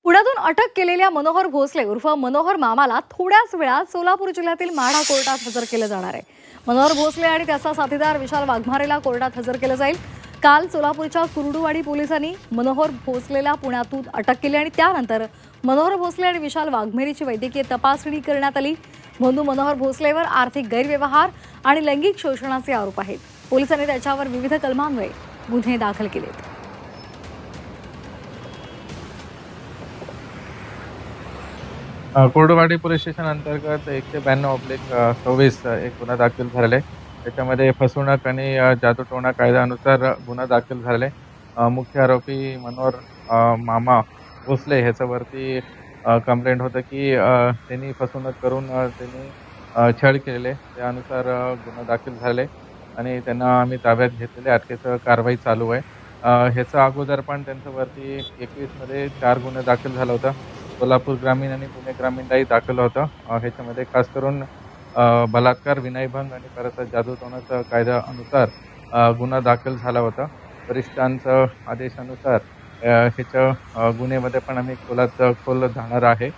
पुण्यातून अटक केलेल्या मनोहर भोसले उर्फ मनोहर मामाला थोड्याच वेळात सोलापूर जिल्ह्यातील माढा कोर्टात हजर केलं जाणार आहे। मनोहर भोसले आणि त्याचा साथीदार विशाल वाघमारेला कोर्टात हजर केलं जाईल। काल सोलापूरच्या कुर्डुवाडी पोलिसांनी मनोहर भोसलेला पुण्यातून अटक केली आणि त्यानंतर मनोहर भोसले आणि विशाल वाघमेरीची वैद्यकीय तपासणी करण्यात आली। मनोहर भोसलेवर आर्थिक गैरव्यवहार आणि लैंगिक शोषणाचे आरोप आहेत। पोलिसांनी त्याच्यावर विविध कलमांन्वये गुन्हे दाखल केलेत। कुर्डुवाडी पोलीस स्टेशन अंतर्गत 192/26 एक गुन्हा दाखल झालेला आहे। त्याच्यामध्ये फसवणूक आणि जादूटोणा कायद्यानुसार गुन्हा दाखल झालेला आहे। मुख्य आरोपी मनोहर मामा भोसले ह्याच्यावरती कंप्लेंट होतं की त्यांनी फसवणूक करून त्यांनी छळ केलेले, त्यानुसार गुन्हा दाखल झालेला आहे आणि त्यांना आम्ही ताब्यात घेतलेले, अटकेचं कारवाई चालू आहे। ह्याच्या अगोदर पण त्यांच्यावरती 21 मध्ये 4 गुन्हे दाखल झाला होता। सोलापूर ग्रामीण आणि पुणे ग्रामीणलाही दाखल होतं। ह्याच्यामध्ये खास करून बलात्कार, विनयभंग आणि परत जादूटोणाच्या कायद्यानुसार गुन्हा दाखल झाला होता। वरिष्ठांच्या आदेशानुसार ह्याच्या गुन्ह्यामध्ये पण आम्ही खोल जाणार आहे।